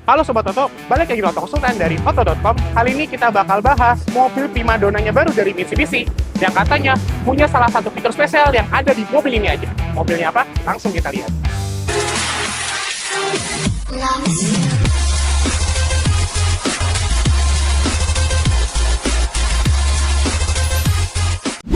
Halo Sobat Oto, balik lagi di Oto Konsultan dari Oto.com. Kali ini kita bakal bahas mobil primadonanya baru dari Mitsubishi yang katanya punya salah satu fitur spesial yang ada di mobil ini aja. Mobilnya apa? Langsung kita lihat.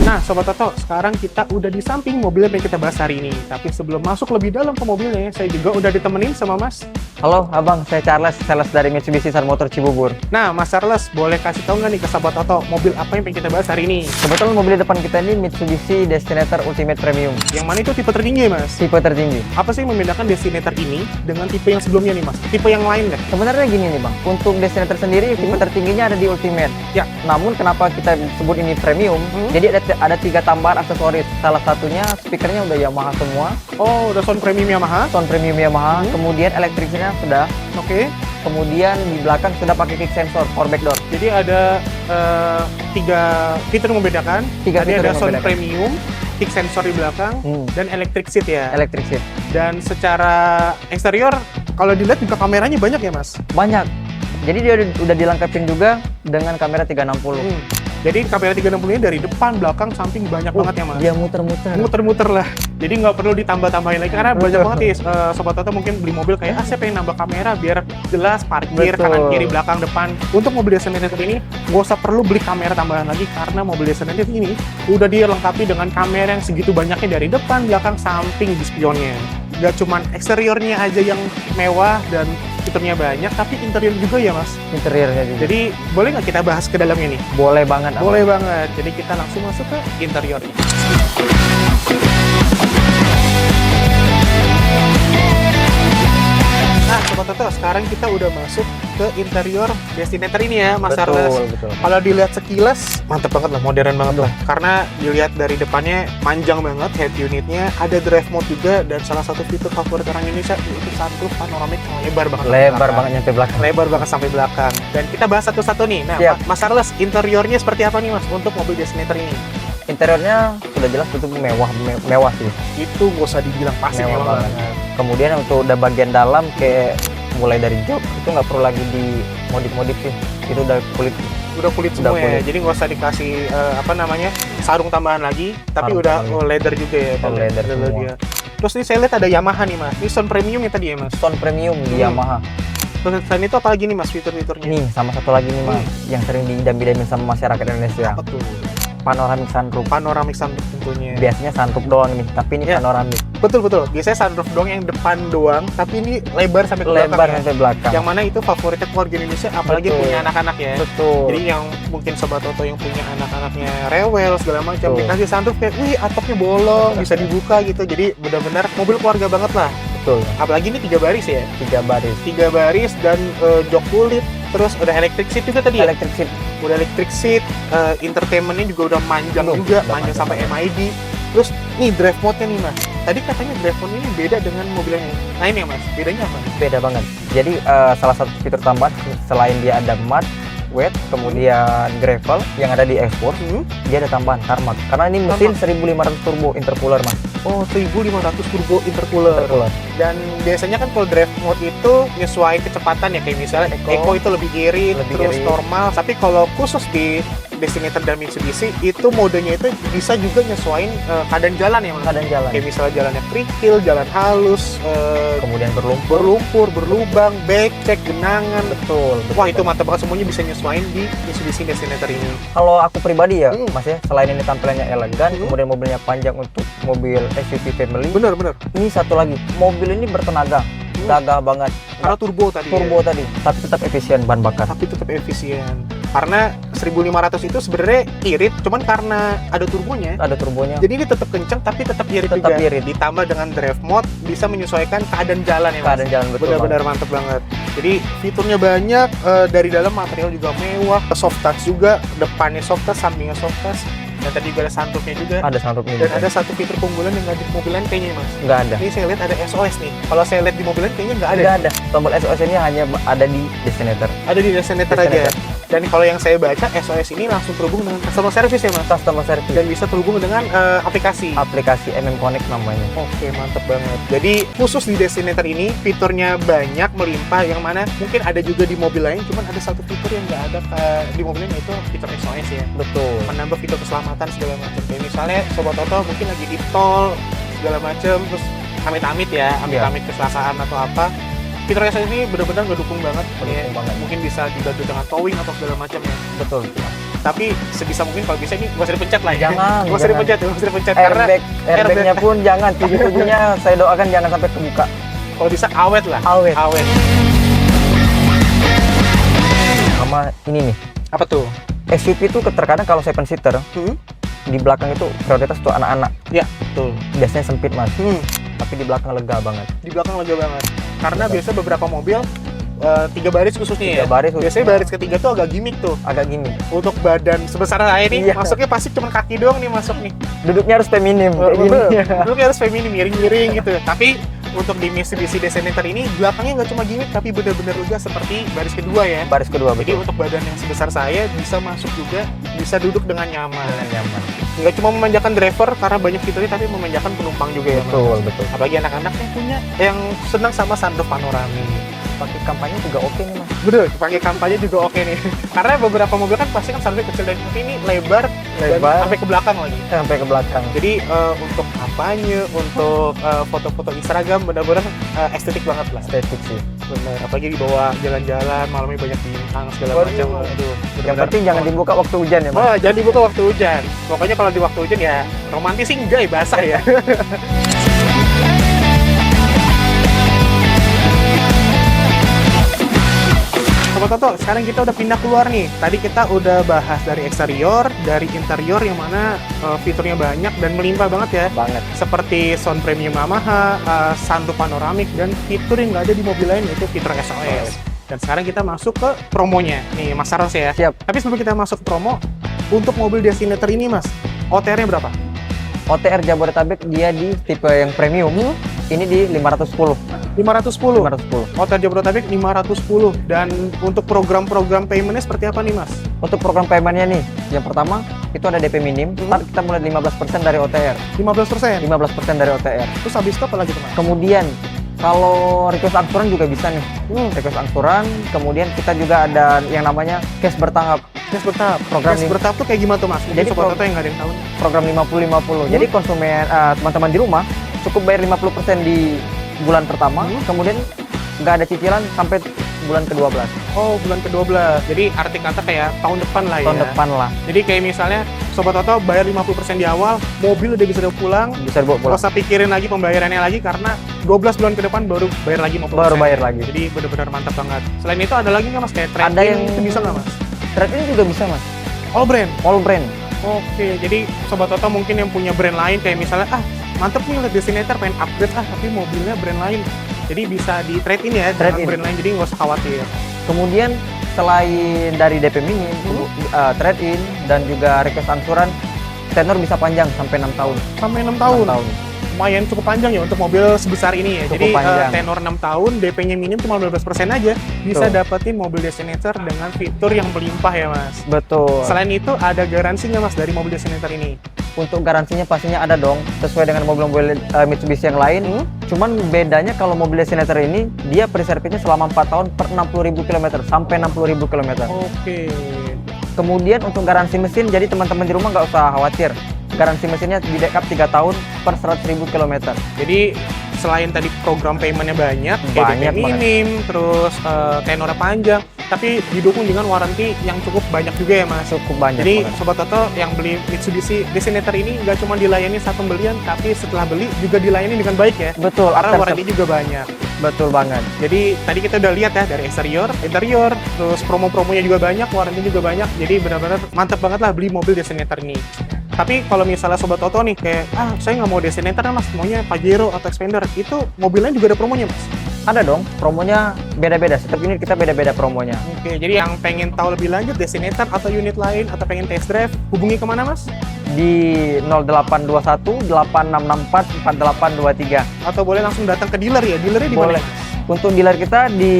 Nah, Sobat Oto, sekarang kita udah di samping mobil yang kita bahas hari ini. Tapi sebelum masuk lebih dalam ke mobilnya, saya juga udah ditemenin sama Mas. Halo Abang, saya Charles, sales dari Mitsubishi Sun Motor Cibubur. Nah, Mas Charles, boleh kasih tahu nggak nih ke Sobat Oto, mobil apa yang pengen kita bahas hari ini? Kebetulan mobil di depan kita ini Mitsubishi Destinator Ultimate Premium, Yang mana itu tipe tertinggi, Mas? tipe tertinggi. Apa sih yang membedakan Destinator ini dengan tipe yang sebelumnya nih, Mas? Tipe yang lain nggak? Sebenarnya gini nih Bang, untuk Destinator sendiri tipe tertingginya ada di Ultimate. Ya. Namun kenapa kita sebut ini premium? Jadi ada 3 tambahan aksesoris. Salah satunya speakernya udah Yamaha semua, Oh, udah sound premium Yamaha. sound premium Yamaha, kemudian elektriknya sudah, Oke. kemudian di belakang sudah pakai kick sensor for back door. Jadi ada 3 fitur yang membedakan. Tiga Tadi fitur ada yang sound membedakan. premium, kick sensor di belakang, dan electric seat ya. Electric seat. Dan secara eksterior, kalau dilihat juga kameranya banyak ya, Mas? Banyak. Jadi dia udah dilengkapin juga dengan kamera 360. Jadi kamera 360 ini dari depan, belakang, samping banyak banget ya, Mas? Dia muter-muter. Muter-muter lah. Jadi nggak perlu ditambah-tambahin lagi karena banyak banget nih Sobat Oto mungkin beli mobil kayak saya pengen nambah kamera biar jelas parkir Betul. kanan kiri belakang depan. Untuk mobil Destinator ini nggak usah perlu beli kamera tambahan lagi karena mobil Destinator ini udah dilengkapi dengan kamera yang segitu banyaknya dari depan, belakang, samping di spionnya. Nggak cuman eksteriornya aja yang mewah dan fiturnya banyak, tapi interior juga ya, Mas. Interiornya juga. Jadi boleh nggak kita bahas ke dalamnya nih? Boleh banget. Abang. Boleh banget. Jadi kita langsung masuk ke interiornya. Nah, Sobat Oto, sekarang kita udah masuk ke interior Destinator ini ya, Mas Charles. Betul. Kalau dilihat sekilas, mantep banget lah, modern banget lah. Karena dilihat dari depannya, panjang banget head unitnya, ada drive mode juga, dan salah satu fitur favorit orang Indonesia itu sunroof panoramik yang lebar banget. sampai Lebar belakang. banget nyampe belakang. Lebar banget sampai belakang. Dan kita bahas satu-satu nih. Nah, Siap. Mas Charles, interiornya seperti apa nih, Mas, untuk mobil Destinator ini? Interiornya sudah jelas bentuk mewah sih. Itu gak usah dibilang pasti Mewah mewah banget. banget. Kemudian untuk udah bagian dalam kayak mulai dari jok itu nggak perlu lagi di modif sih. Itu udah kulit. Udah kulit Udah semua ya, kulit. jadi nggak usah dikasih sarung tambahan lagi, tapi Sarung udah tambahan. leather juga ya. Oh, leather semua. dia. Terus ini saya lihat ada Yamaha nih, Mas. Ini sound premium ya tadi ya, Mas. Sound premium di Yamaha. Terus selain itu apa lagi nih, Mas, fitur-fiturnya? Nih sama satu lagi nih Mas, yang sering diidam-idamin sama masyarakat Indonesia. Apa tuh? Panoramic sunroof. Panoramic sunroof tentunya. Biasanya sunroof doang nih, tapi ini Ya. panoramic. Betul. Biasanya sunroof doang yang depan doang, tapi ini lebar sampai ke belakang. Lebar ya. sampai belakang. Yang mana itu favoritnya keluarga Indonesia, apalagi Betul. punya anak-anak ya. Betul. Jadi yang mungkin Sobat Oto yang punya anak-anaknya rewel segala macam, Betul. dikasih sunroof kayak, wih atapnya bolong, bisa dibuka gitu. Jadi benar-benar mobil keluarga banget lah. Betul. Apalagi ini 3 baris ya. 3 baris. 3 baris dan jok kulit. Terus udah electric seat juga tadi ya. Electric seat. Udah electric seat, entertainmentnya juga udah manjang Udah juga, panjang manjang. sampai MID. Terus nih drive mode-nya nih, Mas. Tadi katanya drive mode ini beda dengan mobil yang lain ya, Mas. Bedanya apa? Beda banget. Jadi salah satu fitur tambahan selain dia ada mud, wet, kemudian gravel yang ada di export, dia ada tambahan tarmac. Karena ini mesin 1500 turbo intercooler Mas. Oh, 1500 turbo intercooler. Dan biasanya kan kalau drive mode itu nyesuaiin kecepatan ya, kayak misalnya Eco itu lebih irit, Lebih terus irit. normal. Tapi kalau khusus di Destinator dan Mitsubishi itu modenya itu bisa juga nyesuaiin keadaan jalan ya, Mas. Keadaan jalan. Kayak misalnya jalannya kerikil, jalan halus, Kemudian berlumpur. berlumpur, berlubang, becek, genangan. Betul. Wah, itu mantap banget, semuanya bisa nyesuaiin di Mitsubishi Destinator ini. Kalau aku pribadi ya, Hmm. Mas ya, selain ini tampilannya elegan, kemudian mobilnya panjang untuk mobil SUV family. Bener. Ini satu lagi, mobil ini bertenaga, gagah banget. Karena turbo tadi. Turbo ya. tadi, tapi tetap efisien bahan bakar. Tapi tetap efisien. Karena 1500 itu sebenarnya irit, cuman karena ada turbonya. Ada turbonya. Jadi ini tetap kencang tapi tetap irit Tetap juga. irit. Ditambah dengan drive mode bisa menyesuaikan keadaan jalan ya, Mas. Keadaan jalan betul. Benar-benar mantep banget. Jadi fiturnya banyak, dari dalam material juga mewah, soft touch juga, depannya soft touch, sampingnya soft touch. Dan tadi juga ada sunroofnya juga. Ada sunroofnya Dan juga. ada satu fitur keunggulan yang nggak di mobil lain kayaknya mas. Nggak ada. Ini saya lihat ada SOS nih. Kalau saya lihat di mobil lain kayaknya nggak ada. Nggak ada. Tombol SOS ini hanya ada di Destinator. Ada di Destinator aja. Dan kalau yang saya baca SOS ini langsung terhubung dengan customer service ya mas. Customer service. Dan bisa terhubung dengan aplikasi. Aplikasi MM Connect namanya. Oke, mantep banget. Jadi khusus di Destinator ini fiturnya banyak melimpah, yang mana mungkin ada juga di mobil lain, cuman ada satu fitur yang nggak ada di mobil lain, yaitu fitur SOS ya. Betul. Menambah fitur keselamatan segala macam. Kayak misalnya Sobat Toto mungkin lagi di tol segala macam, terus amit-amit ya, amit-amit kecelakaan atau apa. Fitur SOS ini benar-benar ngedukung banget. Ya. Banget. Mungkin bisa dibantu dengan towing atau segala macam ya. Betul. Tapi sebisa mungkin kalau bisa ini nggak usah dipencet lah ya. Jangan, Nggak usah dipencet, nggak usah dipencet. Airbagnya pun jangan, tujuh-tujuhnya saya doakan jangan sampai kebuka. Kalau bisa awet lah. Awet. Awet. Sama ini nih, Apa tuh? SUV itu terkadang kalau 7 seater di belakang itu prioritas tuh anak-anak. Ya, betul. Biasanya sempit mas, tapi di belakang lega banget. Di belakang lega banget. Karena biasa beberapa mobil 3 baris khususnya 3 ya. baris Biasanya baris ketiga tuh agak gimmick tuh. agak gini. Untuk badan sebesar saya nih, Iya. masuknya pasti cuma kaki doang nih masuk nih. Duduknya harus feminim kayak gini. Duduknya harus feminim, miring-miring gitu. Tapi untuk di Mitsubishi Destinator ini belakangnya nggak cuma gimmick, tapi benar-benar lega seperti baris kedua ya. Baris kedua Jadi betul. untuk badan yang sebesar saya bisa masuk juga, bisa duduk dengan nyaman. Nyaman. Nggak cuma memanjakan driver karena banyak fiturnya, tapi memanjakan penumpang juga ya. Mas. Betul betul. Apalagi anak-anak yang punya, yang senang sama sunroof panoramik. Pakai kampanye juga oke nih mas. Bener, pakai kampanye juga oke nih. Karena beberapa mobil kan pasti kan sunroofnya kecil, dan ini lebar, dan Lebar. sampai ke belakang lagi. Sampai ke belakang. Jadi untuk kampanye, untuk foto-foto Instagram benar-benar estetik banget lah. Estetik sih. Bener, apalagi dibawa jalan-jalan, malamnya banyak bintang segala Waduh. macam. Aduh, Yang bener-bener. penting jangan dibuka waktu hujan ya mas. Wah, jangan dibuka waktu hujan. Pokoknya kalau di waktu hujan ya romantis sih enggak ya, basah ya. Sobat Toto, sekarang kita udah pindah keluar nih. Tadi kita udah bahas dari eksterior, dari interior yang mana fiturnya banyak dan melimpah banget ya. Banget. Seperti sound premium Yamaha, sunroof panoramik, dan fitur yang nggak ada di mobil lain yaitu fitur SOS. Dan sekarang kita masuk ke promonya. Nih Mas Saros ya. Siap. Tapi sebelum kita masuk ke promo, untuk mobil Destinator ini Mas, OTR-nya berapa? OTR Jabodetabek dia di tipe yang premium. Ini di 510. 510. 510. OTR Jabodetabek 510. Dan untuk program-program payment-nya seperti apa nih Mas? Untuk program payment-nya nih, yang pertama itu ada DP minim, ntar kita mulai 15% dari OTR. 15%. 15% dari OTR. Terus habis itu apa lagi tuh Mas? Kemudian kalau request angsuran juga bisa nih. Request angsuran, kemudian kita juga ada yang namanya cash bertahap. Cash bertahap. Program Cash bertahap tuh kayak gimana tuh Mas? Mungkin Jadi Sobat Toto yang nggak ada yang tahu. Program 50-50. Jadi konsumen teman-teman di rumah cukup bayar 50% di bulan pertama, kemudian nggak ada cicilan sampai bulan ke-12. Oh, bulan ke-12. Jadi arti kata kayak tahun depan lah ya. Tahun depan lah Jadi kayak misalnya Sobat Toto bayar 50% di awal, mobil udah bisa dibawa pulang, bisa dibawa nggak pulang. usah pikirin lagi pembayarannya lagi karena 12 bulan ke depan baru bayar lagi 50%. Baru bayar lagi. Jadi benar-benar mantap banget. Selain itu ada lagi nggak Mas kayak trade-in Ada yang itu bisa nggak Mas? Trade-in juga bisa mas. All brand. All brand. Oke, jadi Sobat Toto mungkin yang punya brand lain kayak misalnya mantep nih lihat Destinator pengen upgrade tapi mobilnya brand lain. Jadi bisa di trade-in ya dengan Trade-in. brand lain, jadi nggak usah khawatir. Kemudian selain dari DP minim, trade-in dan juga request angsuran, tenor bisa panjang sampai 6 tahun. Sampai 6 tahun. 6 tahun. Lumayan cukup panjang ya untuk mobil sebesar ini ya. Cukup Jadi panjang. tenor 6 tahun, DP-nya minim cuma 12% aja. Bisa Betul. dapetin mobil Destinator dengan fitur yang melimpah ya Mas. Betul. Selain itu ada garansinya Mas dari mobil Destinator ini? Untuk garansinya pastinya ada dong, sesuai dengan mobil-mobil Mitsubishi yang lain. Cuman bedanya kalau mobil Destinator ini, dia pre-servisnya selama 4 tahun per 60.000 km, sampai 60.000 km. Oke. Kemudian untuk garansi mesin, jadi teman-teman di rumah nggak usah khawatir. Garansi mesinnya di backup 3 tahun per 100.000 km. Jadi selain tadi program paymentnya banyak, kayak Banyak DP minim, terus tenornya panjang, tapi didukung dengan warranty yang cukup banyak juga ya Mas. Cukup banyak Jadi banget. Sobat Toto yang beli Mitsubishi Destinator ini nggak cuma dilayani saat pembelian, tapi setelah beli juga dilayani dengan baik ya. Betul, Karena after warranty juga banyak. betul banget. Jadi tadi kita udah lihat ya dari eksterior, interior, terus promo-promonya juga banyak, warranty juga banyak. Jadi benar-benar mantap banget lah beli mobil Destinator ini. Tapi kalau misalnya Sobat Toto nih kayak, saya nggak mau Destinator Mas, maunya Pajero atau Xpander, itu mobilnya juga ada promonya Mas? Ada dong, promonya beda-beda. Setiap unit kita beda-beda promonya. Oke, jadi yang pengen tahu lebih lanjut Destinator atau unit lain, atau pengen test drive, hubungi kemana Mas? di 0821 8664 4823. Atau boleh langsung datang ke dealer ya? Dealernya di mana? Boleh. Untuk dealer kita di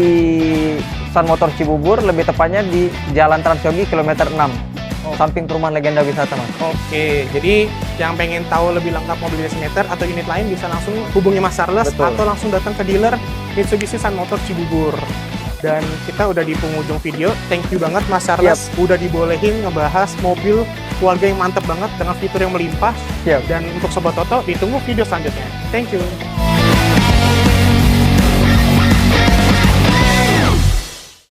Sun Motor Cibubur, lebih tepatnya di Jalan Transyogi kilometer 6. Samping perumahan Legenda Wisata, Mas. Oke, jadi yang pengen tahu lebih lengkap mobil Designator atau unit lain bisa langsung hubungi Mas Charles. Betul. Atau langsung datang ke dealer Mitsubishi Sun Motor Cibubur. Dan kita udah di penghujung video. Thank you banget Mas Charles udah dibolehin ngebahas mobil keluarga yang mantep banget dengan fitur yang melimpah. Siap. Dan untuk Sobat Toto, ditunggu video selanjutnya. Thank you.